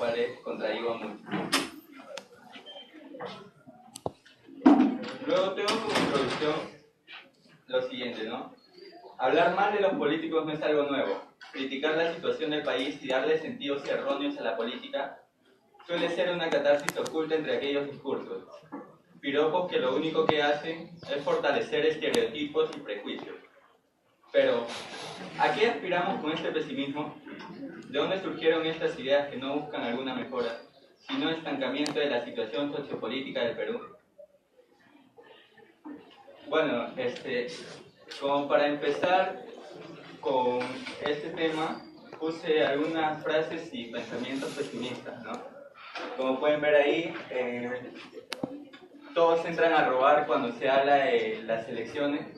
cuales contradigo mucho. Luego tengo como introducción lo siguiente, ¿no? Hablar mal de los políticos no es algo nuevo. Criticar la situación del país y darle sentidos erróneos a la política suele ser una catarsis oculta entre aquellos discursos. Piropos que lo único que hacen es fortalecer estereotipos y prejuicios. Pero, ¿a qué aspiramos con este pesimismo? ¿De dónde surgieron estas ideas que no buscan alguna mejora, sino estancamiento de la situación sociopolítica del Perú? Bueno, como para empezar con este tema, puse algunas frases y pensamientos pesimistas, ¿no? Como pueden ver ahí, todos entran a robar cuando se habla de las elecciones.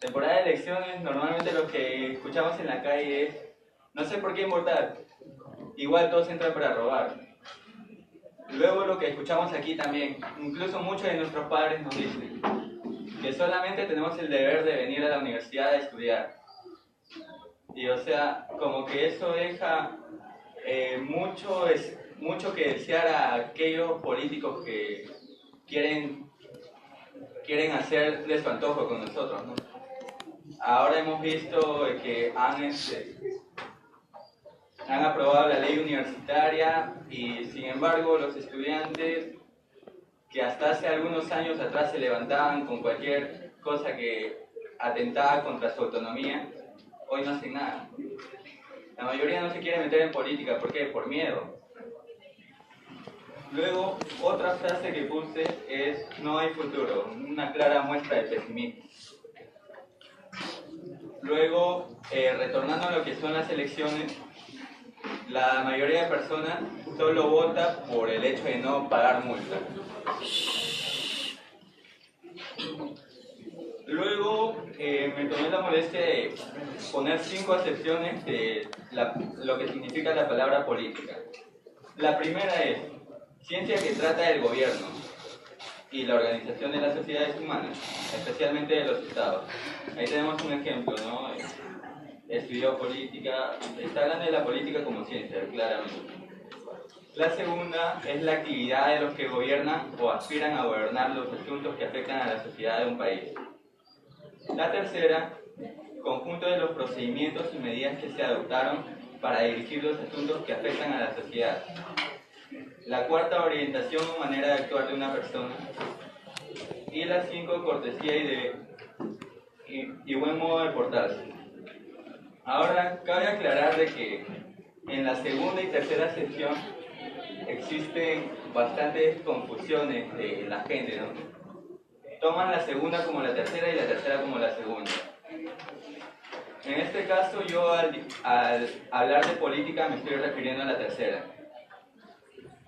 Temporada de elecciones, normalmente lo que escuchamos en la calle es: no sé por quién votar, igual todos entran para robar. Luego lo que escuchamos aquí también, incluso muchos de nuestros padres nos dicen que solamente tenemos el deber de venir a la universidad a estudiar. Y o sea, como que eso deja mucho que desear a aquellos políticos que quieren hacer de su antojo con nosotros, ¿no? Ahora hemos visto que han aprobado la ley universitaria y sin embargo los estudiantes que hasta hace algunos años atrás se levantaban con cualquier cosa que atentaba contra su autonomía, hoy no hacen nada. La mayoría no se quiere meter en política, ¿por qué? Por miedo. Luego, otra frase que puse es: no hay futuro, una clara muestra de pesimismo. Luego, retornando a lo que son las elecciones, la mayoría de personas solo vota por el hecho de no pagar multa. Luego me tomé la molestia de poner 5 acepciones de lo que significa la palabra política. La primera es ciencia que trata del gobierno y la organización de las sociedades humanas, especialmente de los estados. Ahí tenemos un ejemplo, ¿no? Estudió política, está hablando de la política como ciencia, claramente. La segunda es la actividad de los que gobiernan o aspiran a gobernar los asuntos que afectan a la sociedad de un país. La tercera, conjunto de los procedimientos y medidas que se adoptaron para dirigir los asuntos que afectan a la sociedad. La cuarta, orientación o manera de actuar de una persona. Y la 5, cortesía y buen modo de portarse. Ahora, cabe aclarar de que en la segunda y tercera sección existen bastantes confusiones de la gente, ¿no? Toman la segunda como la tercera y la tercera como la segunda. En este caso, yo al hablar de política me estoy refiriendo a la tercera,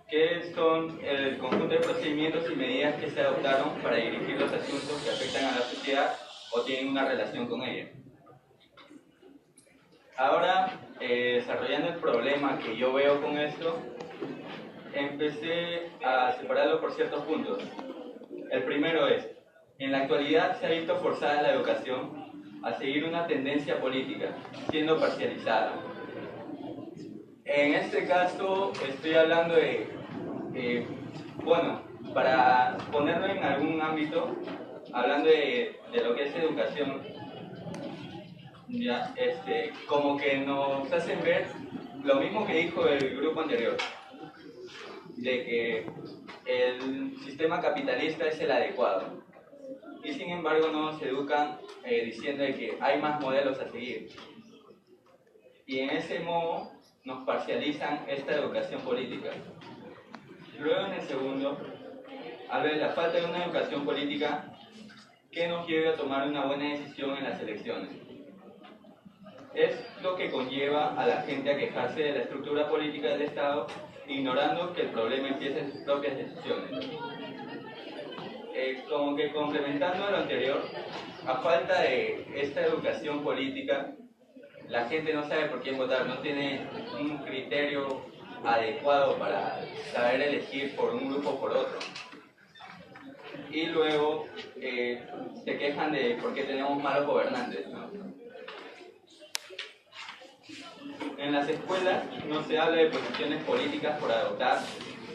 que son el conjunto de procedimientos y medidas que se adoptaron para dirigir los asuntos que afectan a la sociedad o tienen una relación con ella. Ahora, desarrollando el problema que yo veo con esto, empecé a separarlo por ciertos puntos. El primero es: en la actualidad se ha visto forzada la educación a seguir una tendencia política, siendo parcializada. En este caso estoy hablando bueno, para ponerlo en algún ámbito, hablando de lo que es educación, ya, como que nos hacen ver lo mismo que dijo el grupo anterior, de que el sistema capitalista es el adecuado. Y sin embargo nos educan diciendo de que hay más modelos a seguir. Y en ese modo nos parcializan esta educación política. Luego, en el segundo, hablo de la falta de una educación política que nos lleve a tomar una buena decisión en las elecciones. Es lo que conlleva a la gente a quejarse de la estructura política del Estado, ignorando que el problema empieza en sus propias decisiones. Como que complementando lo anterior, a falta de esta educación política, la gente no sabe por quién votar, no tiene un criterio adecuado para saber elegir por un grupo o por otro. Y luego se quejan de por qué tenemos malos gobernantes, ¿no? En las escuelas no se habla de posiciones políticas por adoptar,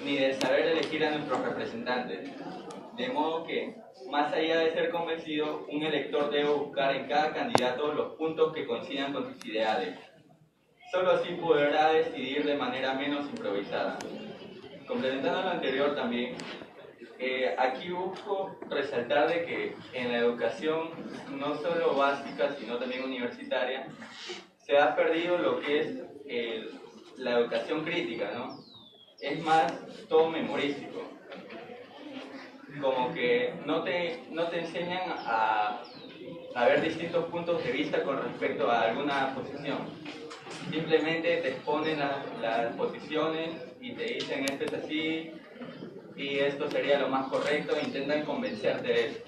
ni de saber elegir a nuestros representantes. De modo que, más allá de ser convencido, un elector debe buscar en cada candidato los puntos que coincidan con sus ideales. Solo así podrá decidir de manera menos improvisada. Complementando lo anterior también, aquí busco resaltar de que en la educación, no solo básica, sino también universitaria, se ha perdido lo que es la educación crítica, ¿no? Es más, todo memorístico. Como que no te enseñan a ver distintos puntos de vista con respecto a alguna posición. Simplemente te exponen las posiciones y te dicen esto es así y esto sería lo más correcto e intentan convencerte de eso.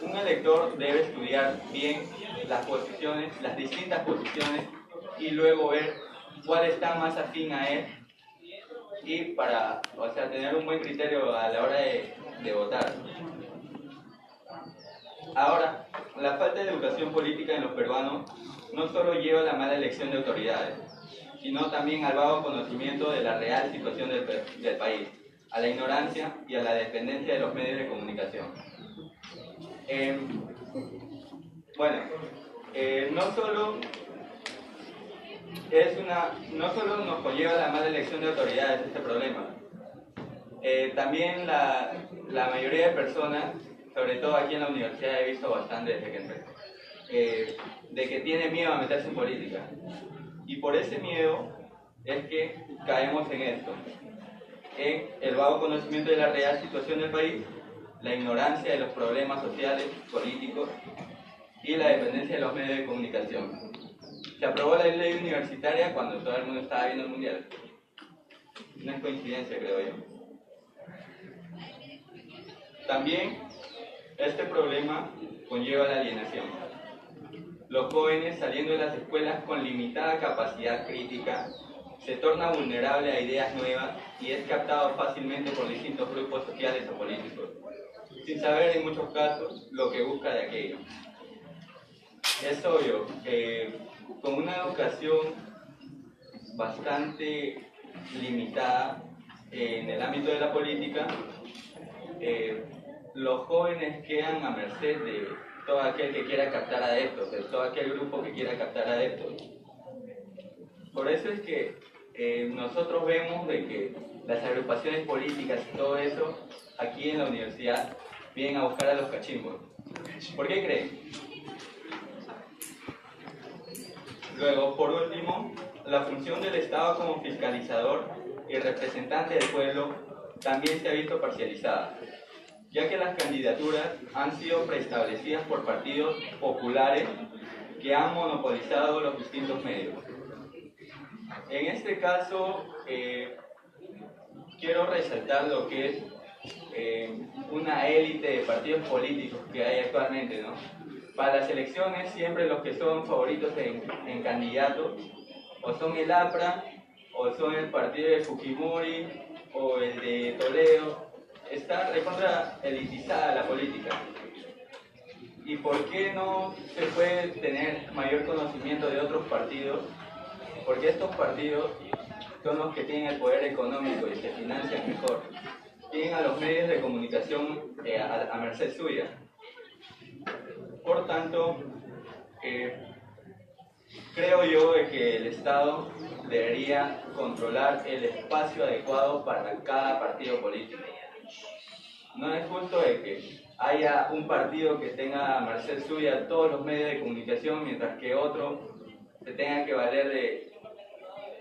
Un elector debe estudiar bien las posiciones, las distintas posiciones y luego ver cuál está más afín a él y para, tener un buen criterio a la hora de votar. Ahora, la falta de educación política en los peruanos no solo lleva a la mala elección de autoridades, sino también al vago conocimiento de la real situación del país, a la ignorancia y a la dependencia de los medios de comunicación. No solo nos conlleva la mala elección de autoridades este problema, también la mayoría de personas, sobre todo aquí en la universidad he visto bastante desde que entré, de que tiene miedo a meterse en política. Y por ese miedo es que caemos en esto, en el vago conocimiento de la real situación del país, la ignorancia de los problemas sociales, políticos y la dependencia de los medios de comunicación. Se aprobó la ley universitaria cuando todo el mundo estaba viendo el mundial. No es coincidencia, creo yo. También este problema conlleva la alienación. Los jóvenes saliendo de las escuelas con limitada capacidad crítica se torna vulnerable a ideas nuevas y es captado fácilmente por distintos grupos sociales o políticos, sin saber en muchos casos lo que busca de aquello. Es obvio, con una educación bastante limitada en el ámbito de la política, los jóvenes quedan a merced de todo aquel que quiera captar adeptos, de todo aquel grupo que quiera captar adeptos. Por eso es que nosotros vemos de que las agrupaciones políticas y todo eso, aquí en la universidad, vienen a buscar a los cachimbos. ¿Por qué creen? Luego, por último, la función del Estado como fiscalizador y representante del pueblo también se ha visto parcializada, ya que las candidaturas han sido preestablecidas por partidos populares que han monopolizado los distintos medios. En este caso, quiero resaltar lo que es una élite de partidos políticos que hay actualmente, ¿no? Para las elecciones, siempre los que son favoritos en candidatos, o son el APRA, o son el partido de Fujimori, o el de Toledo. Está recontra elitizada la política. ¿Y por qué no se puede tener mayor conocimiento de otros partidos? Porque estos partidos son los que tienen el poder económico y se financian mejor. Tienen a los medios de comunicación a merced suya. Por tanto, creo yo que el Estado debería controlar el espacio adecuado para cada partido político. No es justo de que haya un partido que tenga a merced suya todos los medios de comunicación, mientras que otro se tenga que valer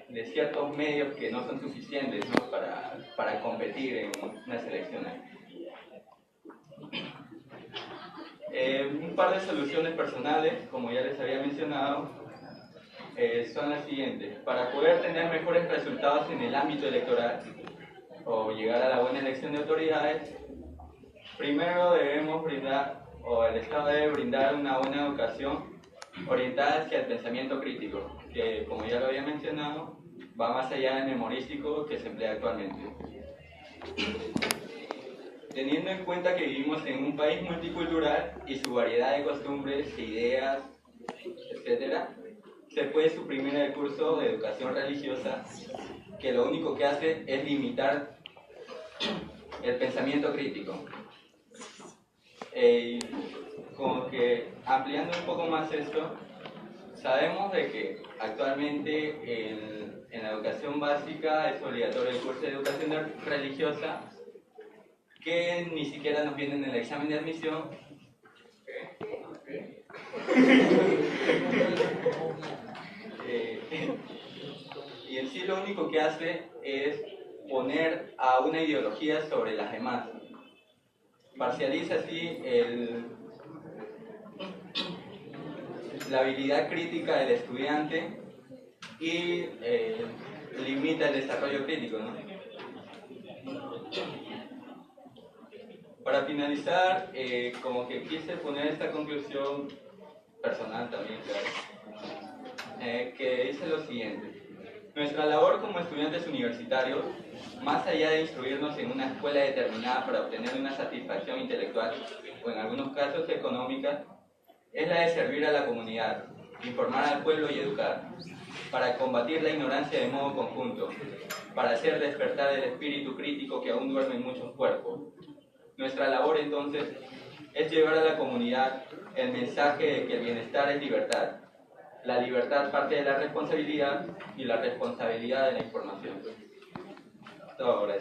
de ciertos medios que no son suficientes, ¿no? para competir en unas elecciones. Un par de soluciones personales, como ya les había mencionado, son las siguientes. Para poder tener mejores resultados en el ámbito electoral o llegar a la buena elección de autoridades, primero debemos brindar, o el Estado debe brindar una buena educación orientada hacia el pensamiento crítico, que como ya lo había mencionado, va más allá del memorístico que se emplea actualmente. Teniendo en cuenta que vivimos en un país multicultural y su variedad de costumbres, ideas, etc., se puede suprimir el curso de educación religiosa, que lo único que hace es limitar el pensamiento crítico. Como que ampliando un poco más esto, sabemos de que actualmente en la educación básica es obligatorio el curso de educación religiosa, que ni siquiera nos viene en el examen de admisión. Y en sí lo único que hace es poner a una ideología sobre las demás. Parcializa así la habilidad crítica del estudiante y limita el desarrollo crítico, ¿no? Para finalizar, como que quise poner esta conclusión personal también, claro, que dice lo siguiente. Nuestra labor como estudiantes universitarios, más allá de instruirnos en una escuela determinada para obtener una satisfacción intelectual o en algunos casos económica, es la de servir a la comunidad, informar al pueblo y educar, para combatir la ignorancia de modo conjunto, para hacer despertar el espíritu crítico que aún duerme en muchos cuerpos. Nuestra labor entonces es llevar a la comunidad el mensaje de que el bienestar es libertad. La libertad parte de la responsabilidad y la responsabilidad de la información. Todo ahora.